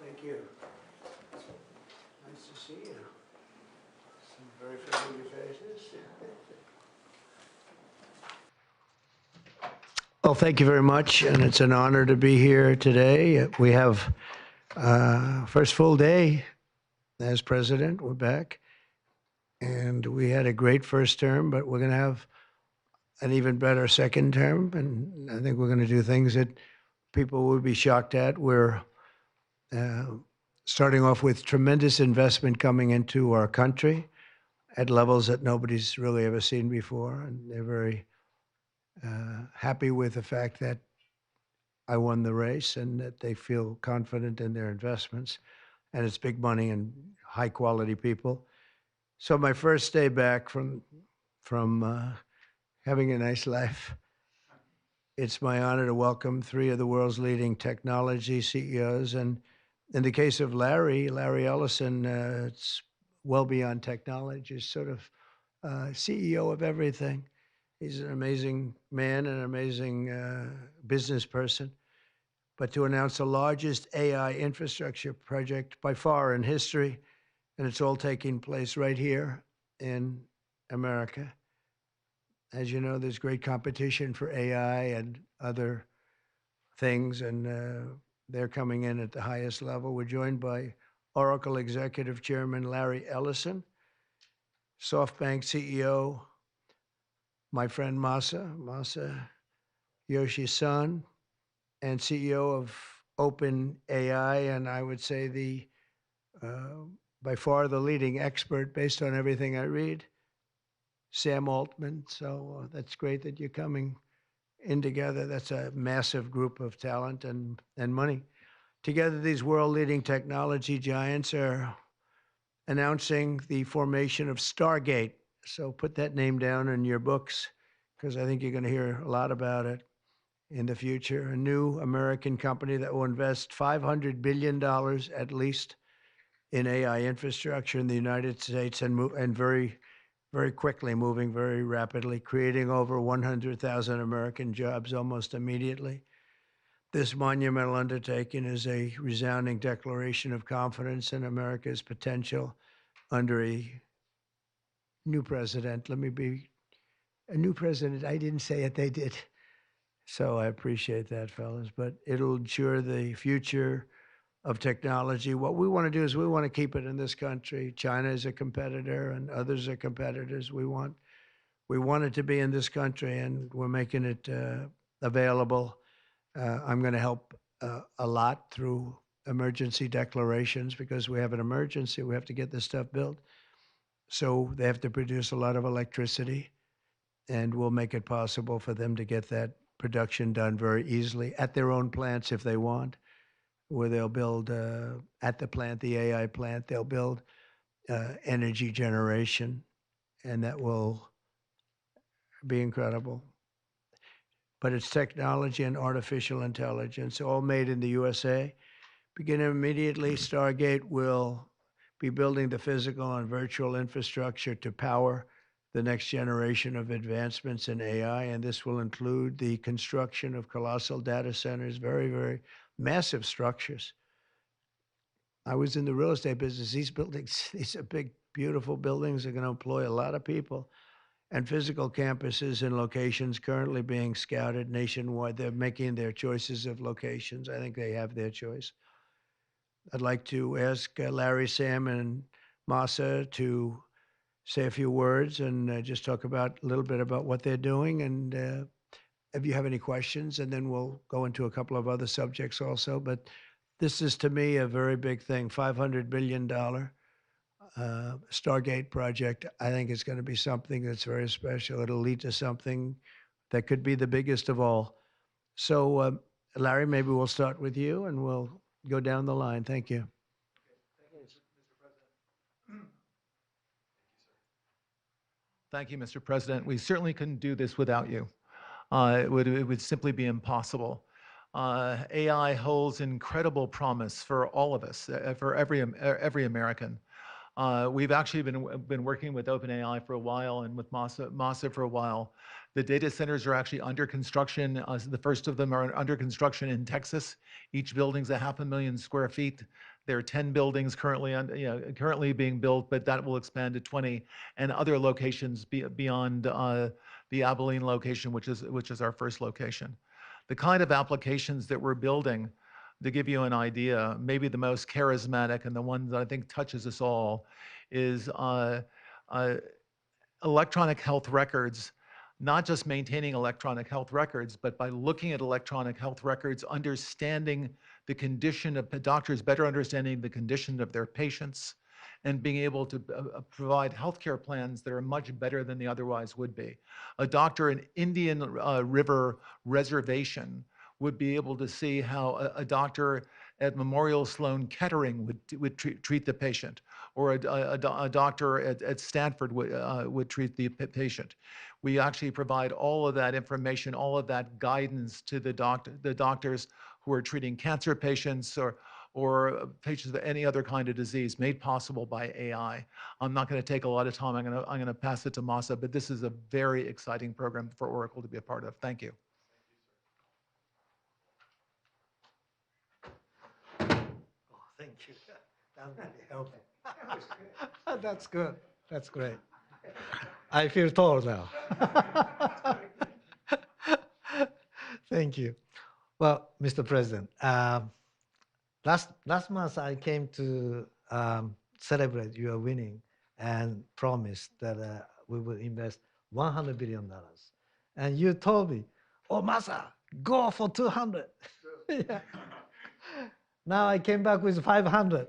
Thank you. Nice to see you. Some very familiar faces. Well, thank you very much, and it's an honor to be here today. We have first full day as president. We're back, and we had a great first term, but we're going to have an even better second term, and I think we're going to do things that people would be shocked at. We're starting off with tremendous investment coming into our country at levels that nobody's really ever seen before, and they're very happy with the fact that I won the race and that they feel confident in their investments, and it's big money and high quality people. So my first day back from having a nice life, it's my honor to welcome three of the world's leading technology CEOs. And in the case of Larry Ellison, it's well beyond technology. He's sort of CEO of everything. He's an amazing man, an amazing business person. But to announce the largest AI infrastructure project by far in history, and it's all taking place right here in America. As you know, there's great competition for AI and other things, and they're coming in at the highest level. We're joined by Oracle Executive Chairman Larry Ellison, SoftBank CEO, my friend Masa Yoshi-san, and CEO of OpenAI, and I would say the by far the leading expert based on everything I read, Sam Altman. So that's great that you're coming in together. That's a massive group of talent and money. Together, these world-leading technology giants are announcing the formation of Stargate. So put that name down in your books, because I think you're going to hear a lot about it in the future. A new American company that will invest $500 billion at least in AI infrastructure in the United States, and very, very quickly, moving very rapidly, creating over 100,000 American jobs almost immediately. This monumental undertaking is a resounding declaration of confidence in America's potential under a new president. Let me be a new president. I didn't say it, they did. So I appreciate that, fellas. But it'll ensure the future of technology. What we want to do is we want to keep it in this country. China is a competitor and others are competitors. We want it to be in this country, and we're making it available. I'm going to help a lot through emergency declarations, because we have an emergency. We have to get this stuff built. So they have to produce a lot of electricity, and we'll make it possible for them to get that production done very easily at their own plants if they want, where they'll build at the plant, the AI plant, they'll build energy generation, and that will be incredible. But it's technology and artificial intelligence, all made in the USA. Beginning immediately, Stargate will be building the physical and virtual infrastructure to power the next generation of advancements in AI, and this will include the construction of colossal data centers, very, very massive structures. I was in the real estate business. These buildings, these are big, beautiful buildings. Are going to employ a lot of people, and physical campuses in locations currently being scouted nationwide. They're making their choices of locations. I think they have their choice. I'd like to ask Larry, Sam, and Masa to say a few words and just talk a little bit about what they're doing, and if you have any questions, and then we'll go into a couple of other subjects also. But this is, to me, a very big thing. $500 billion Stargate project. I think it's going to be something that's very special. It'll lead to something that could be the biggest of all. So, Larry, maybe we'll start with you, and we'll go down the line. Thank you. Thank you, Mr. President. We certainly couldn't do this without you. It would simply be impossible. AI holds incredible promise for all of us, for every American. We've actually been working with OpenAI for a while and with Masa for a while, The data centers are actually under construction. The first of them are under construction in Texas. Each building's 500,000 square feet. There are 10 buildings currently being built, but that will expand to 20, and other locations beyond the Abilene location, which is our first location. The kind of applications that we're building, to give you an idea, maybe the most charismatic and the one that I think touches us all is electronic health records, not just maintaining electronic health records, but by looking at electronic health records, understanding the condition of doctors, better understanding the condition of their patients, and being able to provide healthcare plans that are much better than they otherwise would be. A doctor in Indian River Reservation would be able to see how a doctor at Memorial Sloan Kettering would treat the patient, or a doctor at Stanford would treat the patient. We actually provide all of that information, all of that guidance to the doctors who are treating cancer patients or patients with any other kind of disease, made possible by AI. I'm not going to take a lot of time. I'm going to pass it to Masa, but this is a very exciting program for Oracle to be a part of. Thank you. Thank you. That really helpful. That's good. That's great. I feel tall now. Thank you. Well, Mr. President, last month I came to celebrate your winning and promised that we will invest $100 billion. And you told me, oh, Masa, go for 200. Yeah. Now I came back with 500.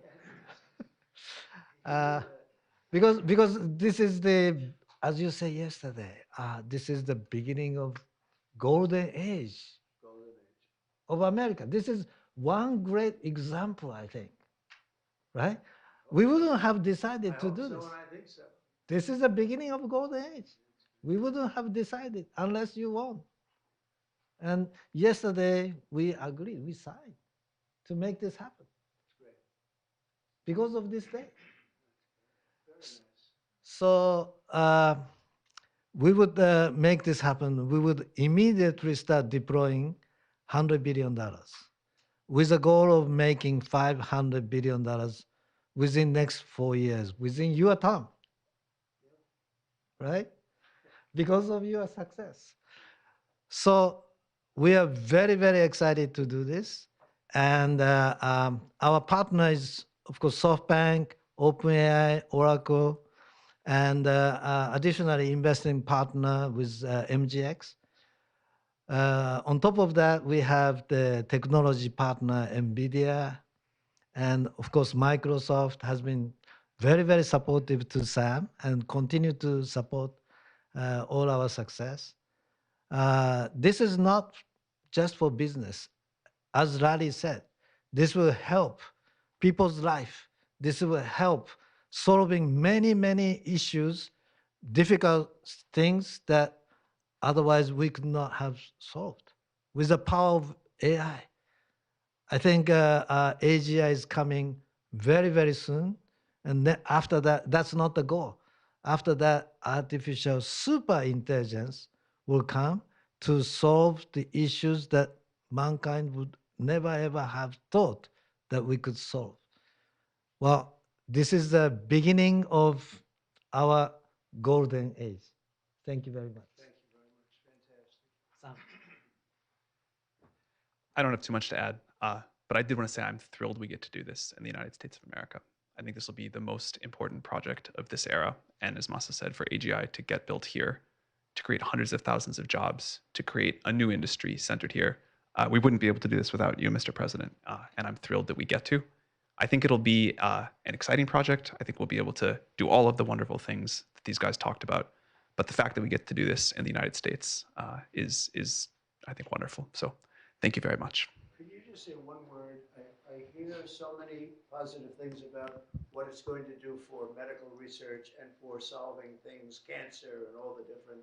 Because this is the, as you said yesterday, this is the beginning of golden age of America. This is one great example, I think, right? We wouldn't have decided to do this. I think so. This is the beginning of golden age. We wouldn't have decided unless you won. And yesterday we agreed, we signed to make this happen. Because of this day. So we would make this happen. We would immediately start deploying $100 billion with a goal of making $500 billion within next 4 years, within your term, right? Because of your success. So we are very, very excited to do this. And our partner is, of course, SoftBank, OpenAI, Oracle, and additionally investing partner with MGX. On top of that, we have the technology partner, NVIDIA, and of course, Microsoft has been very, very supportive to Sam and continue to support all our success. This is not just for business. As Larry said, this will help people's life. This will help solving many, many issues, difficult things that otherwise we could not have solved with the power of AI. I think AGI is coming very, very soon. And then after that, that's not the goal. After that, artificial super intelligence will come to solve the issues that mankind would never, ever have thought that we could solve. Well, this is the beginning of our golden age. Thank you very much. Thank you very much. Fantastic. Sam. I don't have too much to add, but I did want to say I'm thrilled we get to do this in the United States of America. I think this will be the most important project of this era. And as Masa said, for AGI to get built here, to create hundreds of thousands of jobs, to create a new industry centered here, we wouldn't be able to do this without you, Mr. President. And I'm thrilled that we get to. I think it'll be an exciting project. I think we'll be able to do all of the wonderful things that these guys talked about. But the fact that we get to do this in the United States is, I think, wonderful. So thank you very much. Could you just say one word? I hear so many positive things about what it's going to do for medical research and for solving things, cancer and all the different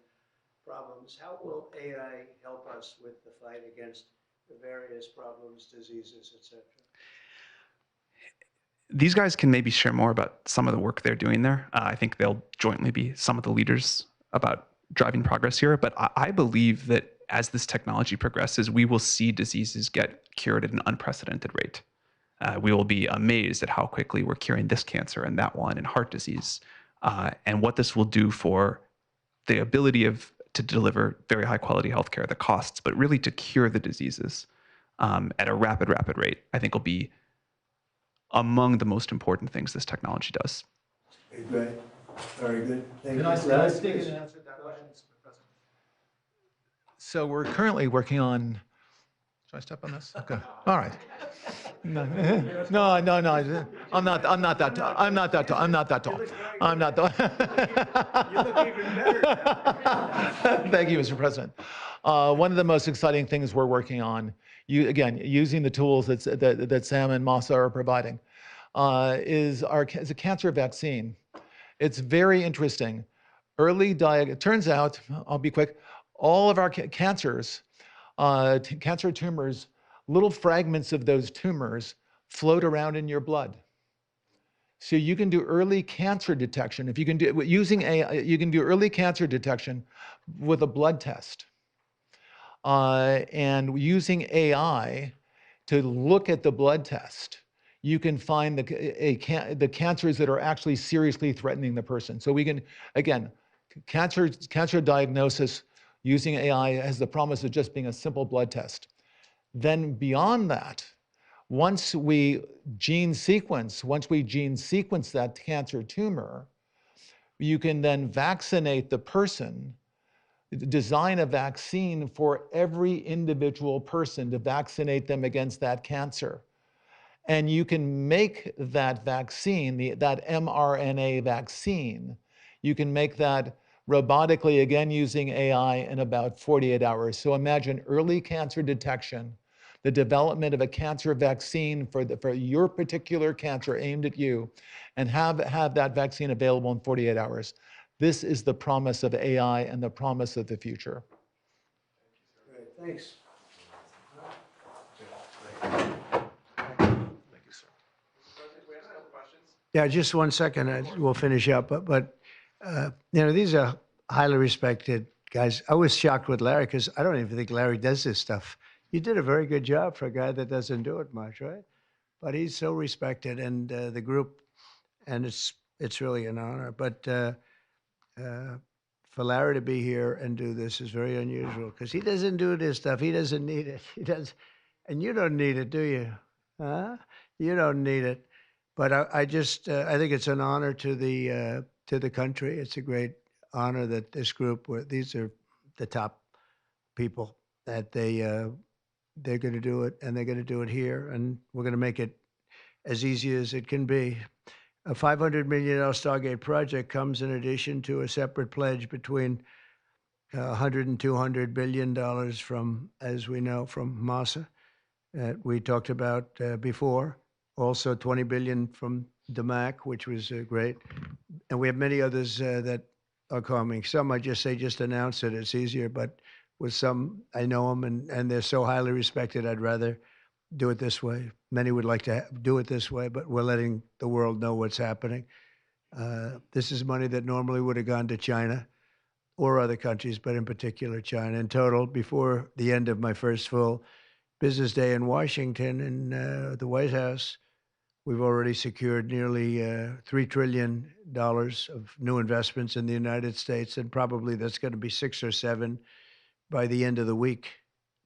problems. How will AI help us with the fight against the various problems, diseases, etc.? These guys can maybe share more about some of the work they're doing there. I think they'll jointly be some of the leaders about driving progress here. But I believe that as this technology progresses, we will see diseases get cured at an unprecedented rate. We will be amazed at how quickly we're curing this cancer and that one and heart disease, and what this will do for the ability to deliver very high quality healthcare, the costs, but really to cure the diseases at a rapid rate, I think will be among the most important things this technology does. Great. Very good. Thank Can you. I speak Larry, in please. and answer that question, Mr. President? So we're currently working on. Should I step on this? Okay. All right. No. I'm not that tall. I'm not that tall. I'm not that tall. I'm not that. You look even better now. Thank you, Mr. President. One of the most exciting things we're working on, again, using the tools that Sam and Masa are providing, is a cancer vaccine. It's very interesting. It turns out, I'll be quick, all of our cancers, cancer tumors, little fragments of those tumors float around in your blood. So you can do early cancer detection. If you can do using AI, you can do early cancer detection with a blood test. And using AI to look at the blood test, you can find the cancers that are actually seriously threatening the person. So we can, again, cancer diagnosis using AI has the promise of just being a simple blood test. Then beyond that, once we gene sequence that cancer tumor, you can then vaccinate the person, design a vaccine for every individual person to vaccinate them against that cancer. And you can make that vaccine, that mRNA vaccine, you can make that robotically, again, using AI in about 48 hours. So imagine early cancer detection, the development of a cancer vaccine for your particular cancer aimed at you, and have that vaccine available in 48 hours. This is the promise of AI and the promise of the future. Great. Thanks. Yeah, just 1 second. We'll finish up. But these are highly respected guys. I was shocked with Larry because I don't even think Larry does this stuff. You did a very good job for a guy that doesn't do it much, right? But he's so respected, and the group, and it's really an honor. But for Larry to be here and do this is very unusual because he doesn't do this stuff. He doesn't need it. He does, and you don't need it, do you? Huh? You don't need it. But I think it's an honor to the country. It's a great honor that this group, these are the top people, that they're going to do it, and they're going to do it here, and we're going to make it as easy as it can be. A $500 million Stargate project comes in addition to a separate pledge between $100 and $200 billion from, as we know, from Masa that we talked about before. Also, $20 billion from DMAC, which was great, and we have many others that are coming. Some I just announce it. It's easier, but with some I know them, and they're so highly respected. I'd rather do it this way. Many would like to do it this way, but we're letting the world know what's happening. This is money that normally would have gone to China or other countries, but in particular China. In total, before the end of my first full business day in Washington in the White House, we've already secured nearly $3 trillion of new investments in the United States, and probably that's going to be 6 or 7 by the end of the week.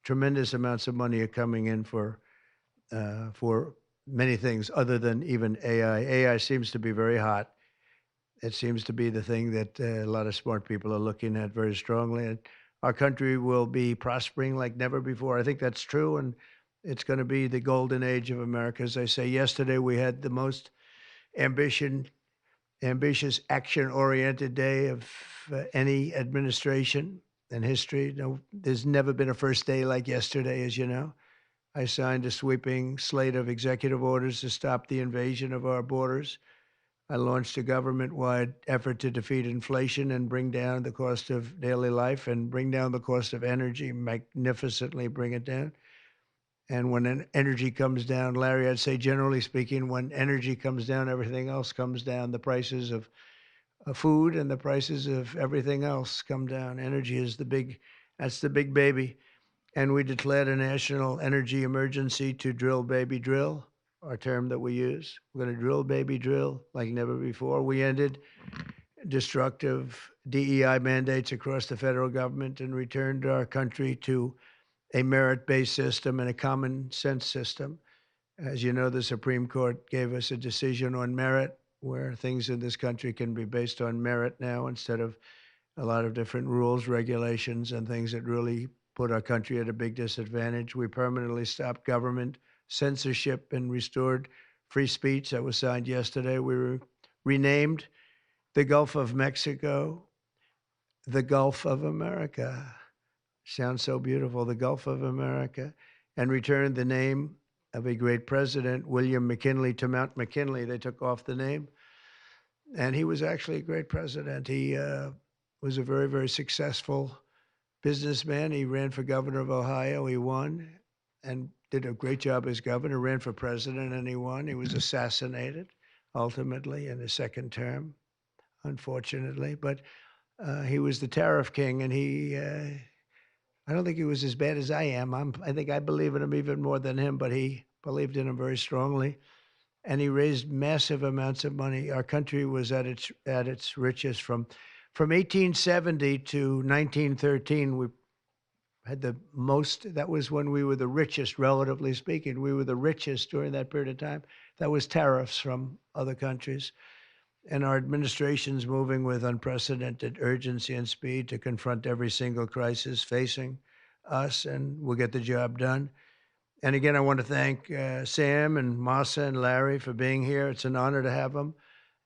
Tremendous amounts of money are coming in for many things other than even AI. AI seems to be very hot. It seems to be the thing that a lot of smart people are looking at very strongly. And our country will be prospering like never before. I think that's true. And it's going to be the golden age of America. As I say, yesterday we had the most ambitious, action-oriented day of any administration in history. No, there's never been a first day like yesterday, as you know. I signed a sweeping slate of executive orders to stop the invasion of our borders. I launched a government-wide effort to defeat inflation and bring down the cost of daily life and bring down the cost of energy, magnificently bring it down. And when energy comes down, Larry, I'd say generally speaking, when energy comes down, everything else comes down. The prices of food and the prices of everything else come down. Energy is that's the big baby. And we declared a national energy emergency to drill, baby, drill, our term that we use. We're going to drill, baby, drill like never before. We ended destructive DEI mandates across the federal government and returned our country to a merit-based system and a common sense system. As you know, the Supreme Court gave us a decision on merit, where things in this country can be based on merit now instead of a lot of different rules, regulations, and things that really put our country at a big disadvantage. We permanently stopped government censorship and restored free speech. That was signed yesterday. We renamed the Gulf of Mexico the Gulf of America. Sounds so beautiful, the Gulf of America, and returned the name of a great president, William McKinley, to Mount McKinley. They took off the name, and he was actually a great president. He was a very, very successful businessman. He ran for governor of Ohio. He won and did a great job as governor, ran for president, and he won. He was assassinated ultimately in his second term, unfortunately. But he was the tariff king, and I don't think he was as bad as I am. I think I believe in him even more than him, but he believed in him very strongly. And he raised massive amounts of money. Our country was at its richest from 1870 to 1913. We had the most. That was when we were the richest, relatively speaking. We were the richest during that period of time. That was tariffs from other countries. And our administration's moving with unprecedented urgency and speed to confront every single crisis facing us, and we'll get the job done. And again, I want to thank Sam and Masa and Larry for being here. It's an honor to have them.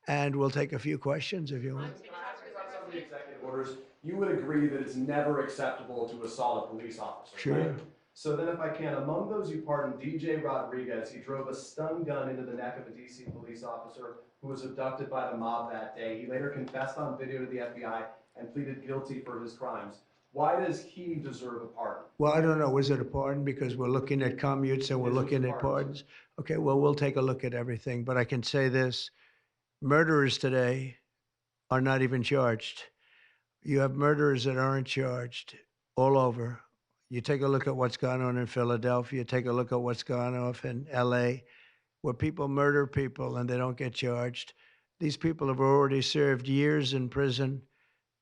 And we'll take a few questions if you want. Some of the executive orders, you would agree that it's never acceptable to assault a police officer, Sure. right? So then if I can, among those you pardoned, DJ Rodriguez, he drove a stun gun into the neck of a DC police officer who was abducted by the mob that day. He later confessed on video to the FBI and pleaded guilty for his crimes. Why does he deserve a pardon? Well, I don't know. Was it a pardon? Because we're looking at commutes and we're looking at pardons. Okay, well, we'll take a look at everything. But I can say this. Murderers today are not even charged. You have murderers that aren't charged all over. You take a look at what's gone on in Philadelphia, take a look at what's gone on in LA, where people murder people and they don't get charged. These people have already served years in prison,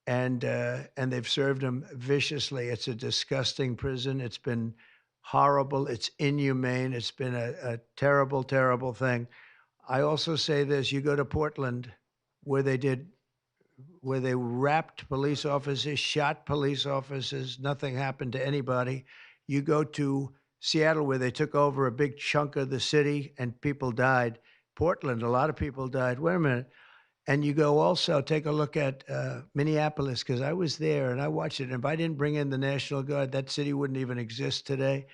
and they've served them viciously. It's a disgusting prison. It's been horrible. It's inhumane. It's been a terrible, terrible thing. I also say this, you go to Portland, where they wrapped police officers, shot police officers, nothing happened to anybody. You go to Seattle, where they took over a big chunk of the city and people died. Portland, a lot of people died. Wait a minute. And you go also, take a look at Minneapolis, because I was there and I watched it. And if I didn't bring in the National Guard, that city wouldn't even exist today.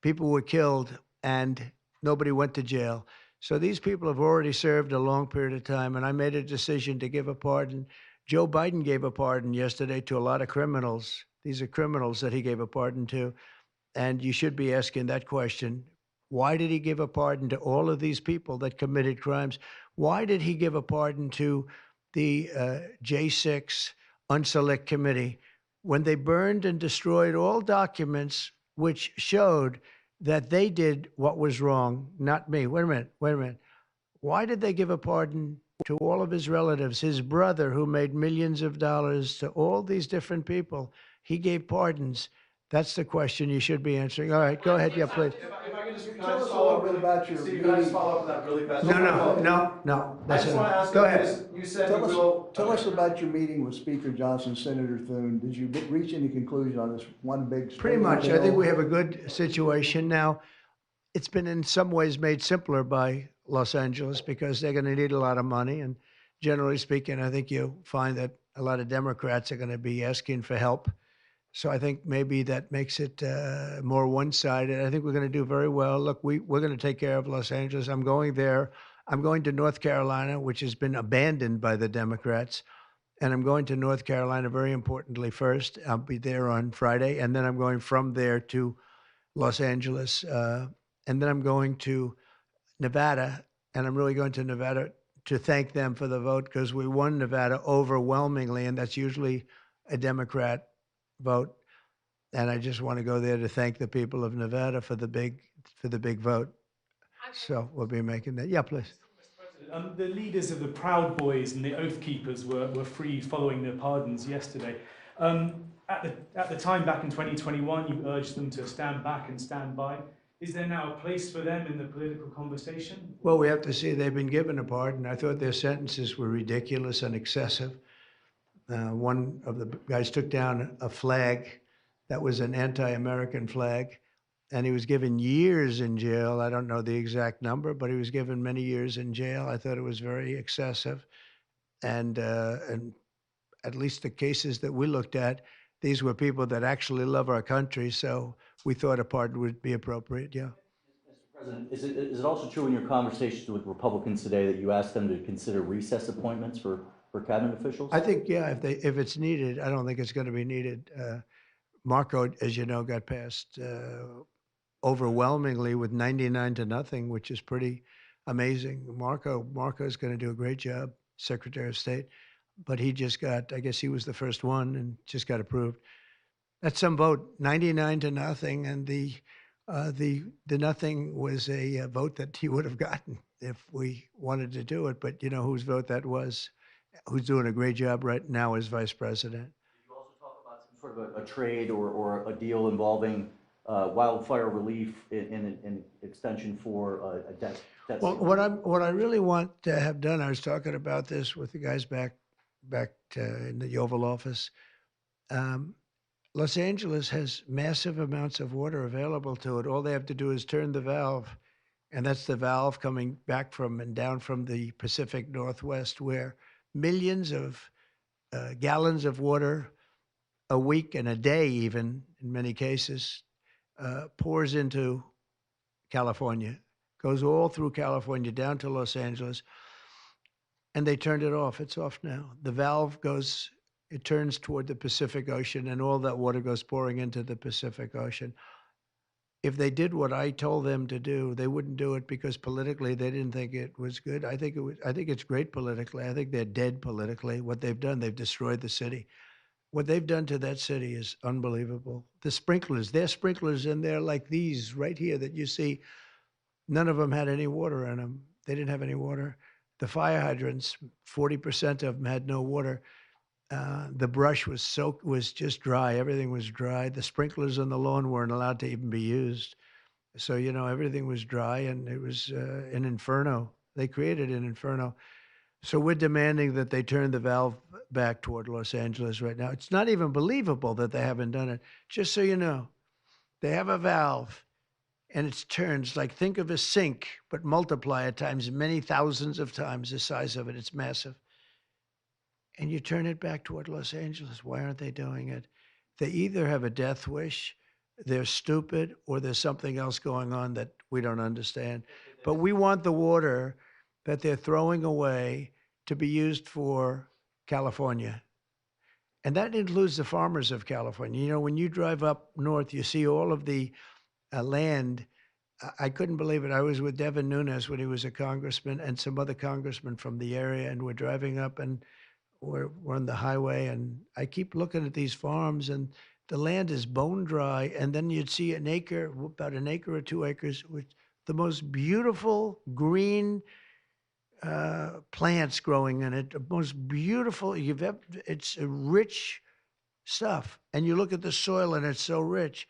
People were killed and nobody went to jail. So these people have already served a long period of time, and I made a decision to give a pardon. Joe Biden gave a pardon yesterday to a lot of criminals. These are criminals that he gave a pardon to. And you should be asking that question. Why did he give a pardon to all of these people that committed crimes? Why did he give a pardon to the J6 Unselect Committee when they burned and destroyed all documents which showed that they did what was wrong, not me? Wait a minute. Why did they give a pardon to all of his relatives, his brother who made millions of dollars, to all these different people? He gave pardons. That's the question you should be answering. All right, go ahead. Yeah, please. If I can just follow up with about your Steve, can I just follow up with that really fast? No. I just want to ask Go you ahead. this. You said Tell you us, will. tell us about your meeting with Speaker Johnson, Senator Thune. Did you reach any conclusion on this one big? Pretty much. I think we have a good situation now. It's been in some ways made simpler by Los Angeles because they're going to need a lot of money. And generally speaking, I think you'll find that a lot of Democrats are going to be asking for help. So I think maybe that makes it more one-sided. I think we're going to do very well. Look, we're going to take care of Los Angeles. I'm going there. I'm going to North Carolina, which has been abandoned by the Democrats. And I'm going to North Carolina, very importantly, first. I'll be there on Friday. And then I'm going from there to Los Angeles. And then I'm going to Nevada. And I'm really going to Nevada to thank them for the vote because we won Nevada overwhelmingly, and that's usually a Democrat vote. And I just want to go there to thank the people of Nevada for the big vote. So we'll be making that. Yeah, please. The leaders of the Proud Boys and the Oath Keepers were freed following their pardons yesterday. At the time, back in 2021, you urged them to stand back and stand by. Is there now a place for them in the political conversation? Well, we have to see. They've been given a pardon. I thought their sentences were ridiculous and excessive. One of the guys took down a flag that was an anti-American flag, and he was given years in jail. I don't know the exact number, but he was given many years in jail. I thought it was very excessive. And at least the cases that we looked at, these were people that actually love our country. So we thought a pardon would be appropriate. Yeah. Mr. President, is it also true in your conversations with Republicans today that you asked them to consider recess appointments for cabinet officials? I think, yeah, if it's needed. I don't think it's going to be needed. Marco, as you know, got passed overwhelmingly with 99-0, which is pretty amazing. Marco is going to do a great job, Secretary of State, but he just got, I guess he was the first one and just got approved. That's some vote, 99-0, and the nothing was a vote that he would have gotten if we wanted to do it. But you know whose vote that was? Who's doing a great job right now as vice president. Did you also talk about some sort of a trade or a deal involving wildfire relief in extension for a debt? Well, what I really want to have done, I was talking about this with the guys back in the Oval Office. Los Angeles has massive amounts of water available to it. All they have to do is turn the valve, and that's the valve coming back from and down from the Pacific Northwest, where millions of gallons of water a week and a day, even in many cases, pours into California, goes all through California down to Los Angeles, and they turned it off. It's off now. The valve goes, it turns toward the Pacific Ocean, and all that water goes pouring into the Pacific Ocean. If they did what I told them to do, they wouldn't do it because politically they didn't think it was good. I think it's great politically. I think they're dead politically. What they've done, they've destroyed the city. What they've done to that city is unbelievable. The sprinklers, their sprinklers in there like these right here that you see, none of them had any water in them. They didn't have any water. The fire hydrants, 40% of them had no water. The brush was just dry. Everything was dry. The sprinklers on the lawn weren't allowed to even be used. So, you know, everything was dry, and it was an inferno. They created an inferno. So we're demanding that they turn the valve back toward Los Angeles right now. It's not even believable that they haven't done it. Just so you know, they have a valve, and it turns like, think of a sink, but multiply it times many thousands of times the size of it. It's massive. And you turn it back toward Los Angeles. Why aren't they doing it? They either have a death wish, they're stupid, or there's something else going on that we don't understand. But we want the water that they're throwing away to be used for California. And that includes the farmers of California. You know, when you drive up north, you see all of the land. I couldn't believe it. I was with Devin Nunes when he was a congressman and some other congressmen from the area, and we're driving up and we're on the highway, and I keep looking at these farms, and the land is bone dry. And then you'd see an acre, about an acre or 2 acres, with the most beautiful green plants growing in it, the most beautiful you've ever. It's rich stuff, and you look at the soil, and it's so rich.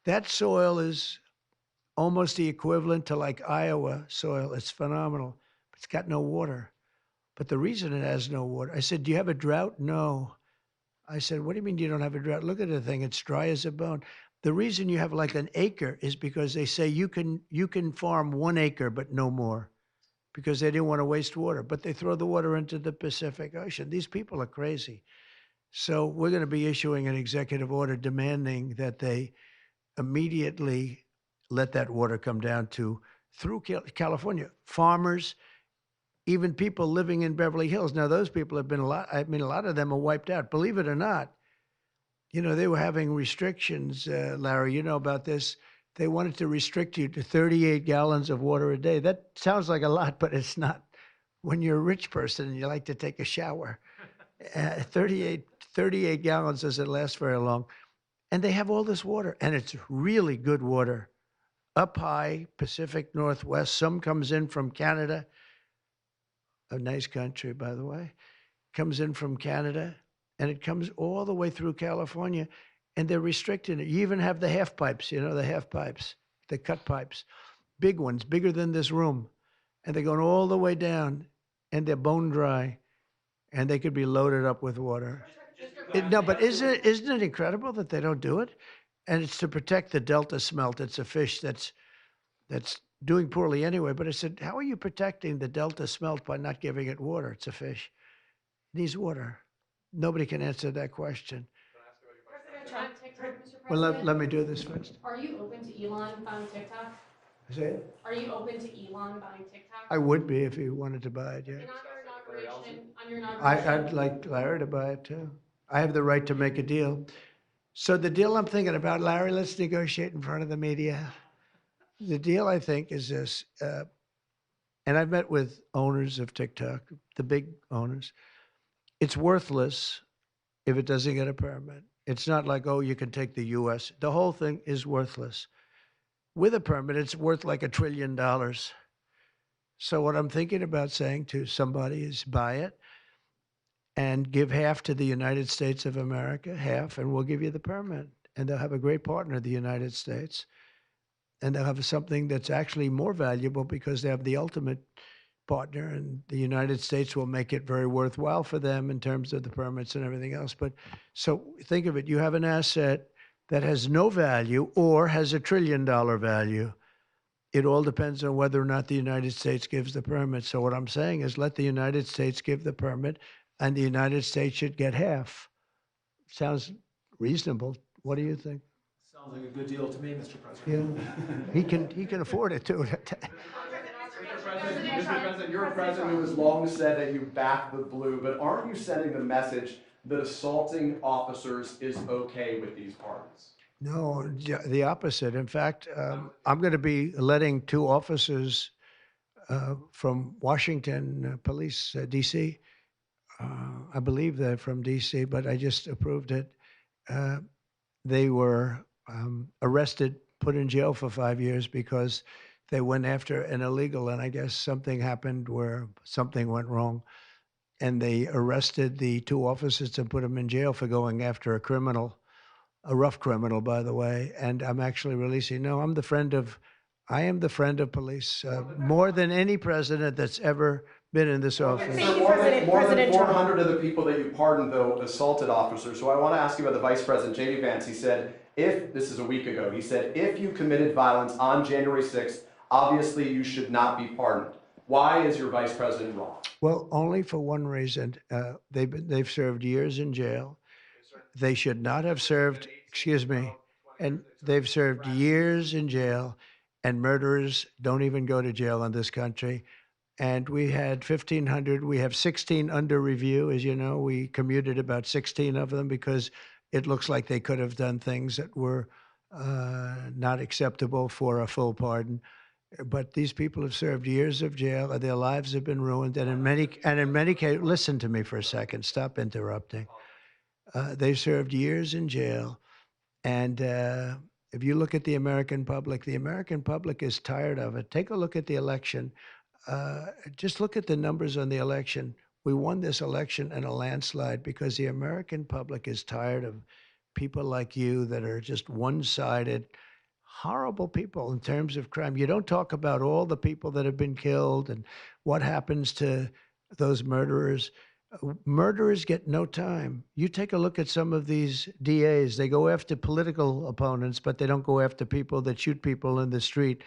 That soil is almost the equivalent to like Iowa soil. It's phenomenal, but it's got no water. But the reason it has no water, I said, do you have a drought? No. I said, what do you mean you don't have a drought? Look at the thing. It's dry as a bone. The reason you have like an acre is because they say you can farm 1 acre, but no more, because they didn't want to waste water. But they throw the water into the Pacific Ocean. These people are crazy. So we're going to be issuing an executive order demanding that they immediately let that water come down through California. Farmers, even people living in Beverly Hills. Now, those people have been a lot of them are wiped out. Believe it or not, you know, they were having restrictions, Larry, you know about this. They wanted to restrict you to 38 gallons of water a day. That sounds like a lot, but it's not. when you're a rich person and you like to take a shower. 38 gallons doesn't last very long. And they have all this water, and it's really good water. Up high, Pacific Northwest. Some comes in from Canada, a nice country, by the way. Comes in from Canada, and it comes all the way through California, and they're restricting it. You even have the half pipes, the half pipes, the cut pipes, big ones, bigger than this room. And they're going all the way down, and they're bone dry, and they could be loaded up with water. No, but isn't it incredible that they don't do it? And it's to protect the Delta smelt. It's a fish that's doing poorly anyway. But I said, how are you protecting the Delta smelt by not giving it water? It's a fish. It needs water. Nobody can answer that question. President Trump, TikTok, Mr. Well, President. let me do this first. Are you open to Elon buying TikTok? Say it? Are you open to Elon buying TikTok? I would be if he wanted to buy it, yeah. And on your inauguration, I'd like Larry to buy it too. I have the right to make a deal. So the deal I'm thinking about, Larry, let's negotiate in front of the media. The deal, I think, is this, and I've met with owners of TikTok, the big owners. It's worthless if it doesn't get a permit. It's not like, oh, you can take the US. The whole thing is worthless. With a permit, it's worth like $1 trillion. So what I'm thinking about saying to somebody is buy it and give half to the United States of America, half, and we'll give you the permit. And they'll have a great partner, the United States. And they'll have something that's actually more valuable because they have the ultimate partner, and the United States will make it very worthwhile for them in terms of the permits and everything else. But so think of it, you have an asset that has no value or has $1 trillion value. It all depends on whether or not the United States gives the permit. So what I'm saying is let the United States give the permit, and the United States should get half. Sounds reasonable. What do you think? Sounds like a good deal to me, Mr. President. Yeah, he can afford it too. Mr. President, you're a president who has long said that you back the blue, but aren't you sending the message that assaulting officers is okay with these pardons? No, the opposite. In fact, I'm going to be letting 2 officers from Washington Police, D.C. I believe they're from D.C., but I just approved it. They were arrested, put in jail for 5 years because they went after an illegal, and I guess something happened where something went wrong. And they arrested the 2 officers and put them in jail for going after a criminal, a rough criminal, by the way. And I'm actually releasing. No, I am the friend of police, more than any president that's ever been in this office. Thank you, President. More than President Trump. 400 of the people that you pardoned, though, assaulted officers. So I want to ask you about the Vice President, J.D. Vance. He said, this is a week ago, he said, if you committed violence on January 6th, obviously you should not be pardoned. Why is your Vice President wrong? Well, only for one reason. They've served years in jail. They should not have served, excuse me, and they've served years in jail, and murderers don't even go to jail in this country. And we had 1,500. We have 16 under review. As you know, we commuted about 16 of them because it looks like they could have done things that were not acceptable for a full pardon. But these people have served years of jail, and their lives have been ruined. And in many cases, listen to me for a second. Stop interrupting. They've served years in jail, and if you look at the American public is tired of it. Take a look at the election. Just look at the numbers on the election. We won this election in a landslide because the American public is tired of people like you that are just one-sided, horrible people in terms of crime. You don't talk about all the people that have been killed and what happens to those murderers. Murderers get no time. You take a look at some of these DAs. They go after political opponents, but they don't go after people that shoot people in the street.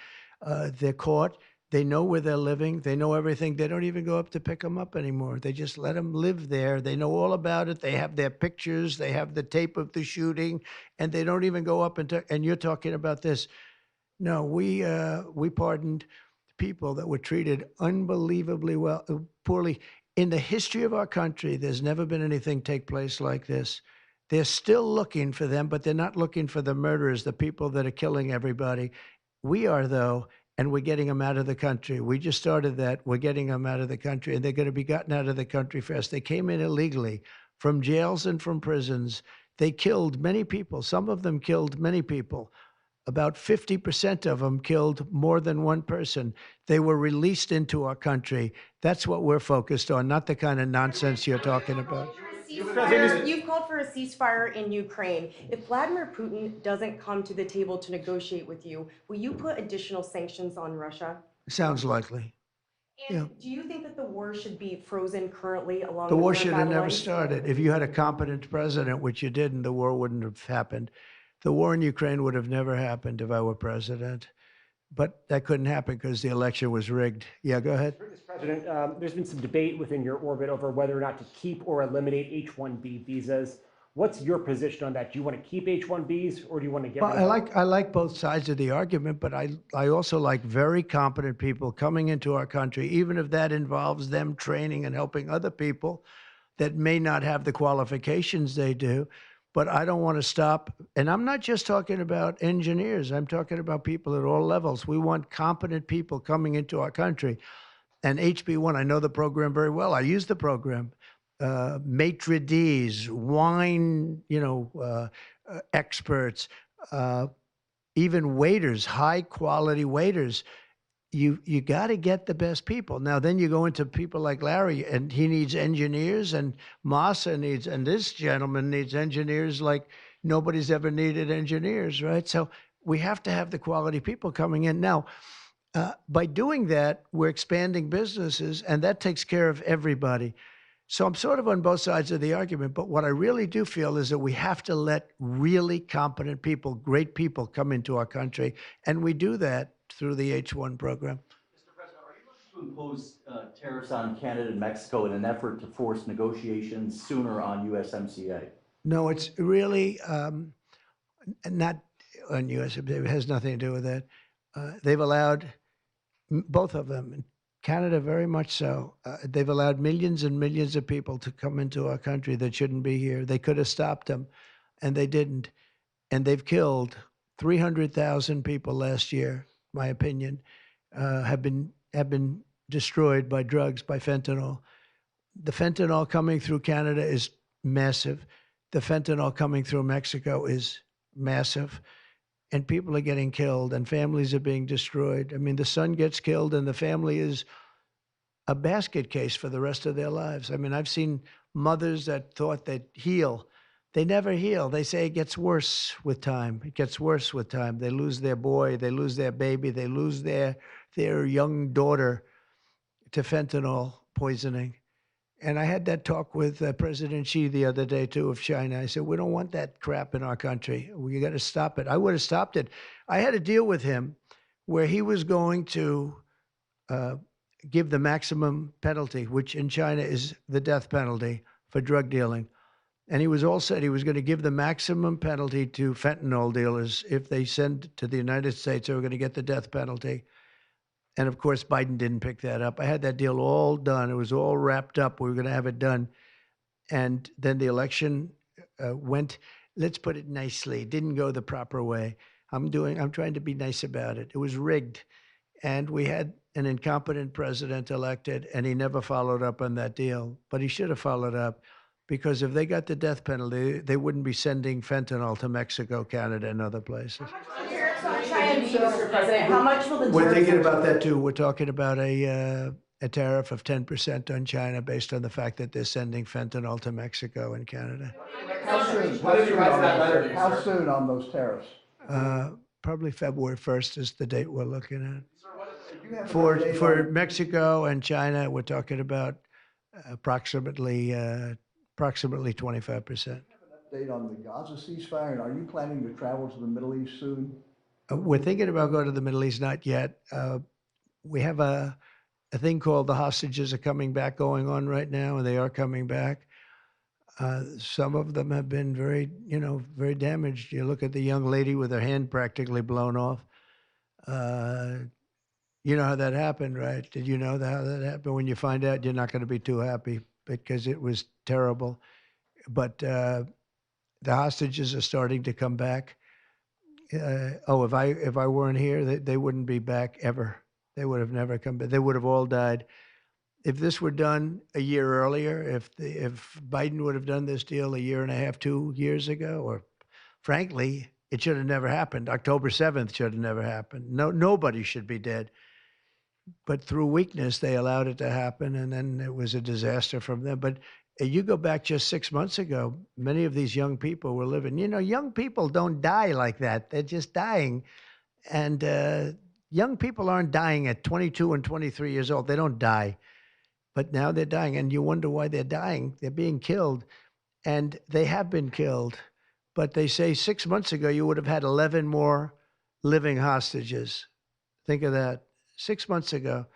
They're caught. They know where they're living. They know everything. They don't even go up to pick them up anymore. They just let them live there. They know all about it. They have their pictures. They have the tape of the shooting, and they don't even go up and you're talking about this. No, we pardoned people that were treated unbelievably poorly. In the history of our country, there's never been anything take place like this. They're still looking for them, but they're not looking for the murderers, the people that are killing everybody. We are, though, and we're getting them out of the country. We just started that. We're getting them out of the country, and they're going to be gotten out of the country fast. They came in illegally from jails and from prisons. They killed many people. Some of them killed many people. About 50% of them killed more than one person. They were released into our country. That's what we're focused on, not the kind of nonsense you're talking about. You've called for a ceasefire in Ukraine. If Vladimir Putin doesn't come to the table to negotiate with you, will you put additional sanctions on Russia? Sounds likely. And Yeah. do you think that the war should be frozen currently along The with war current should have battle never lines? started. If you had a competent president, which you didn't, the war wouldn't have happened. The war in Ukraine would have never happened if I were president. But that couldn't happen because the election was rigged. Yeah, go ahead. Mr. President, there's been some debate within your orbit over whether or not to keep or eliminate H-1B visas. What's your position on that? Do you want to keep H-1Bs or do you want to get Well, rid of them? I like both sides of the argument, but I also like very competent people coming into our country, even if that involves them training and helping other people that may not have the qualifications they do. But I don't want to stop. And I'm not just talking about engineers. I'm talking about people at all levels. We want competent people coming into our country. And HB1, I know the program very well. I use the program. Maitre d's, wine, experts, even waiters, high quality waiters. You got to get the best people. Now, then you go into people like Larry, and he needs engineers, and Masa needs, and this gentleman needs engineers like nobody's ever needed engineers, right? So we have to have the quality people coming in. Now, by doing that, we're expanding businesses, and that takes care of everybody. So I'm sort of on both sides of the argument, but what I really do feel is that we have to let really competent people, great people come into our country, and we do that through the H-1 program. Mr. President, are you looking to impose tariffs on Canada and Mexico in an effort to force negotiations sooner on USMCA? No, it's really not on USMCA. It has nothing to do with that. They've allowed, both of them, Canada very much so, they've allowed millions and millions of people to come into our country that shouldn't be here. They could have stopped them, and they didn't. And they've killed 300,000 people last year, my opinion, have been destroyed by drugs, by fentanyl. The fentanyl coming through Canada is massive. The fentanyl coming through Mexico is massive. And people are getting killed, and families are being destroyed. I mean, the son gets killed, and the family is a basket case for the rest of their lives. I mean, I've seen mothers that thought they'd heal. They never heal. They say it gets worse with time. It gets worse with time. They lose their boy. They lose their baby. They lose their young daughter to fentanyl poisoning. And I had that talk with President Xi the other day, too, of China. I said, we don't want that crap in our country. We got to stop it. I would have stopped it. I had a deal with him where he was going to give the maximum penalty, which in China is the death penalty for drug dealing. And he was all set. He was going to give the maximum penalty to fentanyl dealers. If they send to the United States, they were going to get the death penalty. And of course, Biden didn't pick that up. I had that deal all done. It was all wrapped up. We were going to have it done. And then the election went, let's put it nicely, it didn't go the proper way. I'm trying to be nice about it. It was rigged. And we had an incompetent president elected, and he never followed up on that deal. But he should have followed up, because if they got the death penalty, they wouldn't be sending fentanyl to Mexico, Canada, and other places. Mr. President, how much will the We're tariffs thinking about that too. We're talking about a tariff of 10% on China based on the fact that they're sending fentanyl to Mexico and Canada. How soon? How soon on those tariffs? Probably February 1st is the date we're looking at. Do you have an For update for on- Mexico and China, we're talking about approximately 25%. Update on the Gaza ceasefire, and are you planning to travel to the Middle East soon? We're thinking about going to the Middle East, not yet. We have a thing called the hostages are coming back going on right now, and they are coming back. Some of them have been very damaged. You look at the young lady with her hand practically blown off. You know how that happened, right? Did you know how that happened? When you find out, you're not going to be too happy because it was terrible. But the hostages are starting to come back. If I weren't here, they wouldn't be back ever. They would have never come back. They would have all died. If this were done a year earlier, if Biden would have done this deal a year and a half, 2 years ago, or frankly, it should have never happened. October 7th should have never happened. Nobody should be dead. But through weakness, they allowed it to happen, and then it was a disaster from them. But you go back just 6 months ago, many of these young people were living. Young people don't die like that. They're just dying. And young people aren't dying at 22 and 23 years old. They don't die. But now they're dying, and you wonder why they're dying. They're being killed, and they have been killed. But they say 6 months ago, you would have had 11 more living hostages. Think of that. 6 months ago.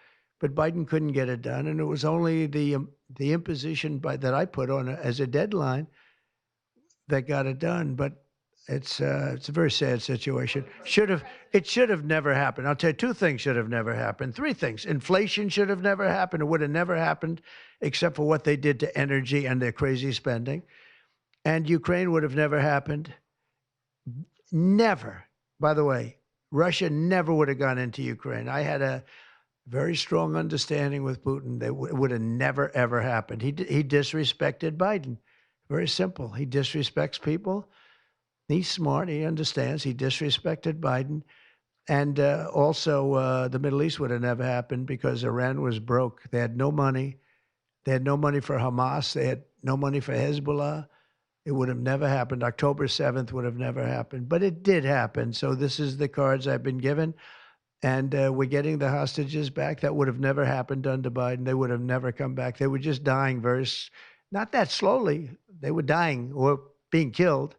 But Biden couldn't get it done, and it was only the imposition that I put on as a deadline that got it done. But it's a very sad situation. It should have never happened. I'll tell you, 2 things should have never happened. 3 things. Inflation should have never happened. It would have never happened except for what they did to energy and their crazy spending. And Ukraine would have never happened. Never. By the way, Russia never would have gone into Ukraine. I had a very strong understanding with Putin that it would have never, ever happened. He disrespected Biden. Very simple. He disrespects people. He's smart. He understands. He disrespected Biden. And also, the Middle East would have never happened because Iran was broke. They had no money. They had no money for Hamas. They had no money for Hezbollah. It would have never happened. October 7th would have never happened. But it did happen. So this is the cards I've been given. And we're getting the hostages back. That would have never happened under Biden. They would have never come back. They were just dying not that slowly. They were dying or being killed.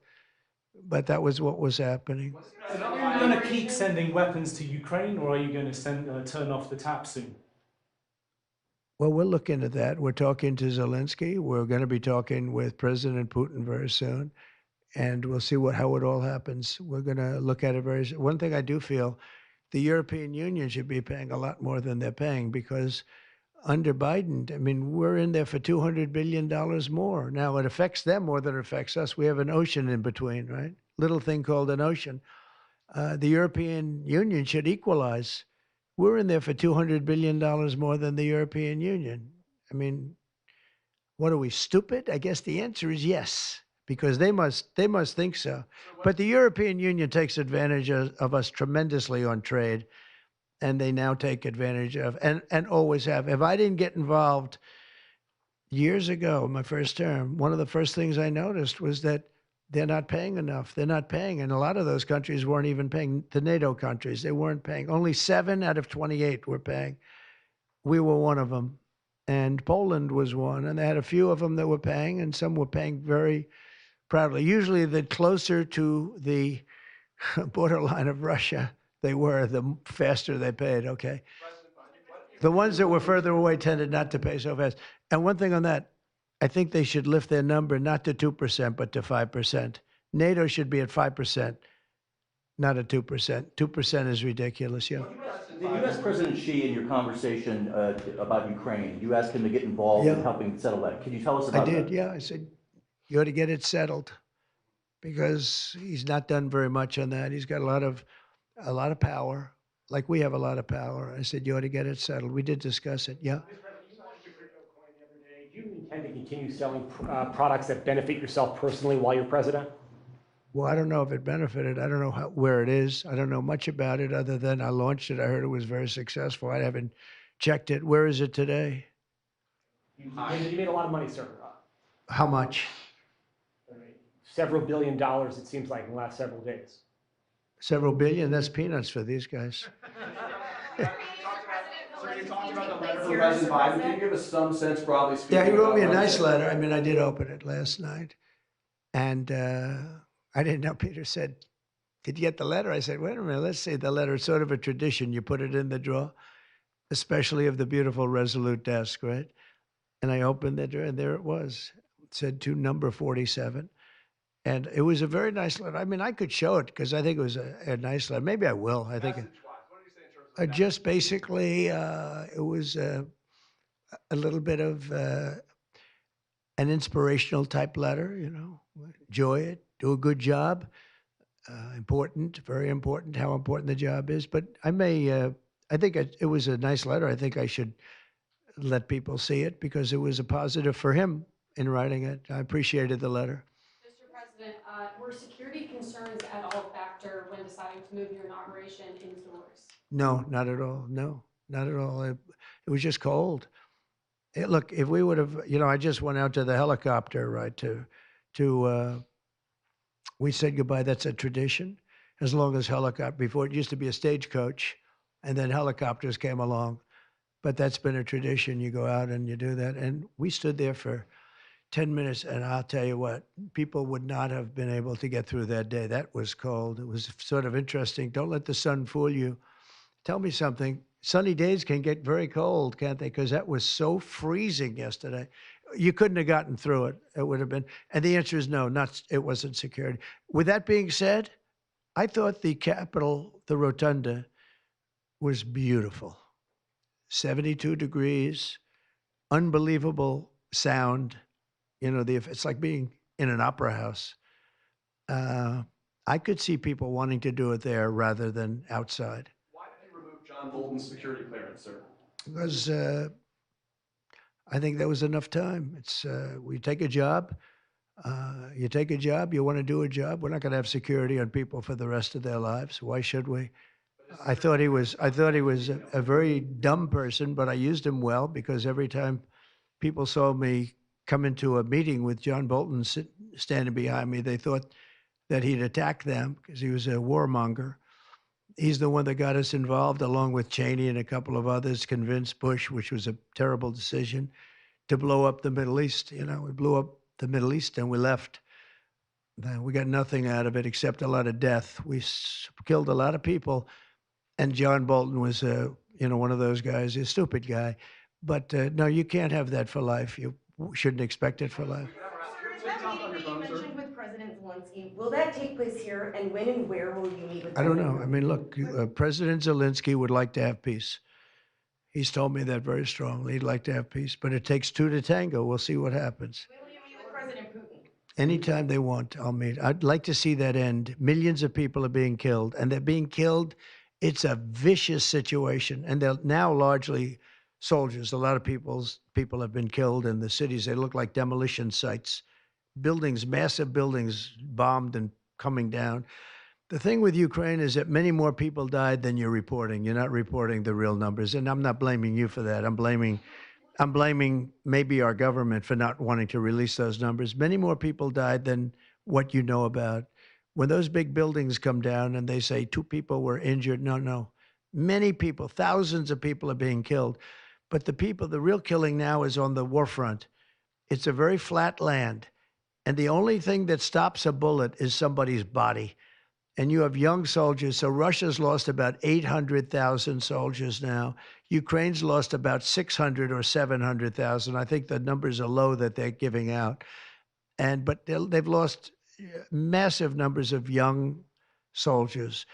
But that was what was happening. So are you going to keep sending weapons to Ukraine, or are you going to turn off the tap soon? Well, we're looking at that. We're talking to Zelensky. We're going to be talking with President Putin very soon. And we'll see how it all happens. We're going to look at it very soon. One thing I do feel, the European Union should be paying a lot more than they're paying because under Biden, I mean, we're in there for $200 billion more. Now, it affects them more than it affects us. We have an ocean in between, right? Little thing called an ocean. The European Union should equalize. We're in there for $200 billion more than the European Union. I mean, what are we, stupid? I guess the answer is yes, because they must think so. But the European Union takes advantage of us tremendously on trade, and they now take advantage of, and always have. If I didn't get involved years ago, my first term, one of the first things I noticed was that they're not paying enough. They're not paying. And a lot of those countries weren't even paying. The NATO countries, they weren't paying. Only 7 out of 28 were paying. We were one of them. And Poland was one. And they had a few of them that were paying, and some were paying very proudly. Usually, the closer to the borderline of Russia they were, the faster they paid, okay? The ones that were further away tended not to pay so fast. And one thing on that, I think they should lift their number not to 2%, but to 5%. NATO should be at 5%, not at 2%. 2% is ridiculous, yeah. Did U.S. President Xi, in your conversation about Ukraine, you asked him to get involved in helping settle that. Can you tell us about that? I did, yeah. I said, you ought to get it settled because he's not done very much on that. He's got a lot of power, like we have a lot of power. I said, you ought to get it settled. We did discuss it, yeah. Do you intend to continue selling products that benefit yourself personally while you're president? Well, I don't know if it benefited. I don't know where it is. I don't know much about it other than I launched it. I heard it was very successful. I haven't checked it. Where is it today? You made a lot of money, sir. How much? Several $billion, it seems like, in the last several days. Several billion? That's peanuts for these guys. You talked about the letter from President Biden. Can you give us some sense, broadly speaking? Yeah, he wrote me a nice letter. I mean, I did open it last night. And I didn't know. Peter said, did you get the letter? I said, wait a minute, let's see the letter. It's sort of a tradition. You put it in the drawer, especially of the beautiful Resolute desk, right? And I opened the drawer, and there it was. It said to number 47. And it was a very nice letter. I mean, I could show it because I think it was a nice letter. Maybe I will. I think just basically, it was a little bit of an inspirational type letter, you know, enjoy it, do a good job. important, very important, how important the job is. But I think it was a nice letter. I think I should let people see it because it was a positive for him in writing it. I appreciated the letter. Mr. President, were security concerns at all a factor when deciding to move your inauguration indoors? No, not at all. No, not at all. It was just cold. Look, if we would have, I just went out to the helicopter, right, we said goodbye. That's a tradition. As long as before it used to be a stagecoach, and then helicopters came along. But that's been a tradition. You go out and you do that. And we stood there for 10 minutes, and I'll tell you what, people would not have been able to get through that day. That was cold. It was sort of interesting. Don't let the sun fool you. Tell me something. Sunny days can get very cold, can't they? Because that was so freezing yesterday. You couldn't have gotten through it. It would have been. And the answer is no, it wasn't security. With that being said, I thought the Capitol, the rotunda, was beautiful. 72 degrees, unbelievable sound. It's like being in an opera house. I could see people wanting to do it there rather than outside. Why did you remove John Bolton's security clearance, sir? Because I think there was enough time. We take a job. You take a job. You want to do a job. We're not going to have security on people for the rest of their lives. Why should we? I thought he was a very dumb person, but I used him well because every time people saw me come into a meeting with John Bolton standing behind me, they thought that he'd attack them because he was a warmonger. He's the one that got us involved, along with Cheney and a couple of others, convinced Bush, which was a terrible decision, to blow up the Middle East. We blew up the Middle East and we left. We got nothing out of it except a lot of death. We killed a lot of people. And John Bolton was, one of those guys, a stupid guy. But no, you can't have that for life. You shouldn't expect it for life. You mentioned with President Zelensky, will that take place here? And when and where will you meet with? I don't know. I mean, look, President Zelensky would like to have peace. He's told me that very strongly. He'd like to have peace, but it takes two to tango. We'll see what happens. When will you meet with President Putin? Anytime they want, I'll meet. I'd like to see that end. Millions of people are being killed, and they're being killed. It's a vicious situation, and they're now largely soldiers. A lot of people have been killed in the cities. They look like demolition sites. Buildings, massive buildings bombed and coming down. The thing with Ukraine is that many more people died than you're reporting. You're not reporting the real numbers, and I'm not blaming you for that. I'm blaming maybe our government for not wanting to release those numbers. Many more people died than what you know about. When those big buildings come down and they say 2 people were injured, no. Many people, thousands of people are being killed. But the real killing now is on the war front. It's a very flat land. And the only thing that stops a bullet is somebody's body. And you have young soldiers. So Russia's lost about 800,000 soldiers now. Ukraine's lost about 600 or 700,000. I think the numbers are low that they're giving out. But they've lost massive numbers of young soldiers.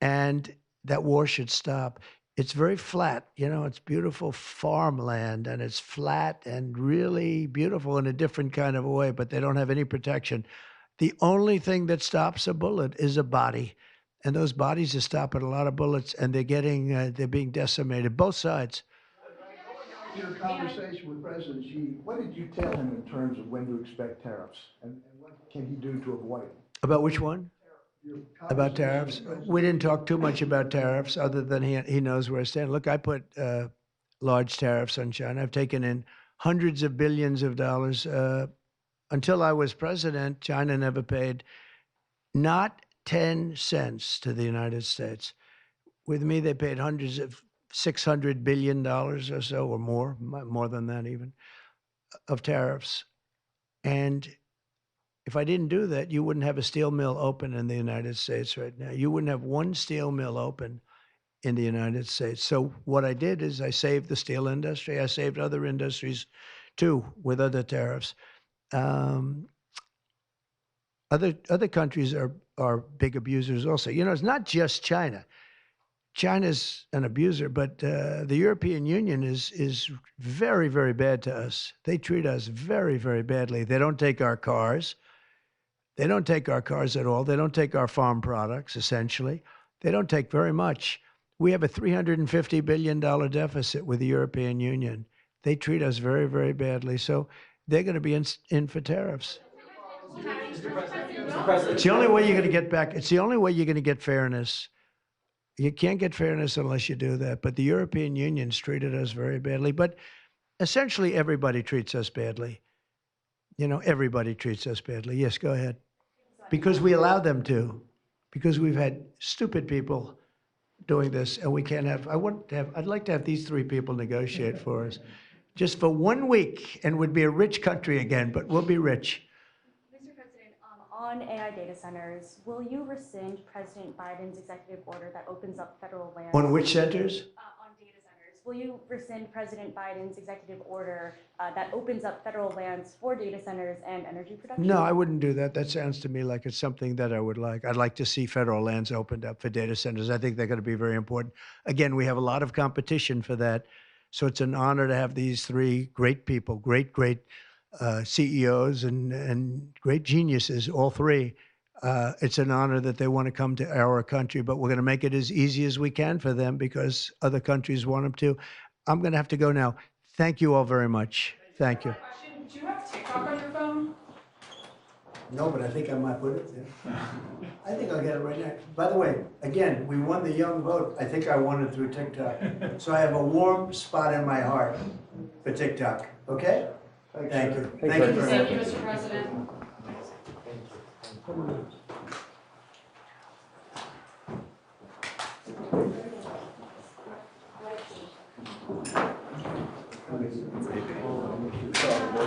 And that war should stop. It's very flat. It's beautiful farmland, and it's flat and really beautiful in a different kind of a way, but they don't have any protection. The only thing that stops a bullet is a body. And those bodies are stopping a lot of bullets, and they're being decimated, both sides. Your conversation with President Xi, what did you tell him in terms of when to expect tariffs? And what can he do to avoid them? About which one? About tariffs? We didn't talk too much about tariffs, other than he knows where I stand. Look, I put large tariffs on China. I've taken in hundreds of billions of dollars. Until I was president, China never paid not 10 cents to the United States. With me, they paid $600 billion or so, or more than that even, of tariffs. And if I didn't do that, you wouldn't have a steel mill open in the United States right now. You wouldn't have one steel mill open in the United States. So what I did is I saved the steel industry. I saved other industries too with other tariffs. Other countries are big abusers also. It's not just China. China's an abuser, but the European Union is very, very bad to us. They treat us very, very badly. They don't take our cars. They don't take our cars at all. They don't take our farm products, essentially. They don't take very much. We have a $350 billion deficit with the European Union. They treat us very, very badly. So they're going to be in for tariffs. It's the only way you're going to get back. It's the only way you're going to get fairness. You can't get fairness unless you do that. But the European Union's treated us very badly. But essentially, everybody treats us badly. You know, everybody treats us badly. Yes, go ahead. Because we allow them to. Because we've had stupid people doing this, and we can't have. I'd like to have these three people negotiate for us, just for 1 week, and we'd be a rich country again. But we'll be rich. Mr. President, on AI data centers, will you rescind President Biden's executive order that opens up federal lands? On which centers? On data centers. Will you rescind President Biden's executive order that opens up federal lands for data centers and energy production? No, I wouldn't do that. That sounds to me like it's something that I would like. I'd like to see federal lands opened up for data centers. I think they're going to be very important. Again, we have a lot of competition for that. So it's an honor to have these three great people, great CEOs and great geniuses, all three. It's an honor that they want to come to our country, but we're going to make it as easy as we can for them because other countries want them to. I'm going to have to go now. Thank you all very much. Thank you. Do you have TikTok on your phone? No, but I think I might put it there. I think I'll get it right now. By the way, again, we won the young vote. I think I won it through TikTok. So I have a warm spot in my heart for TikTok. Okay? Thank you. Thank you very much. Thank you, Mr. President.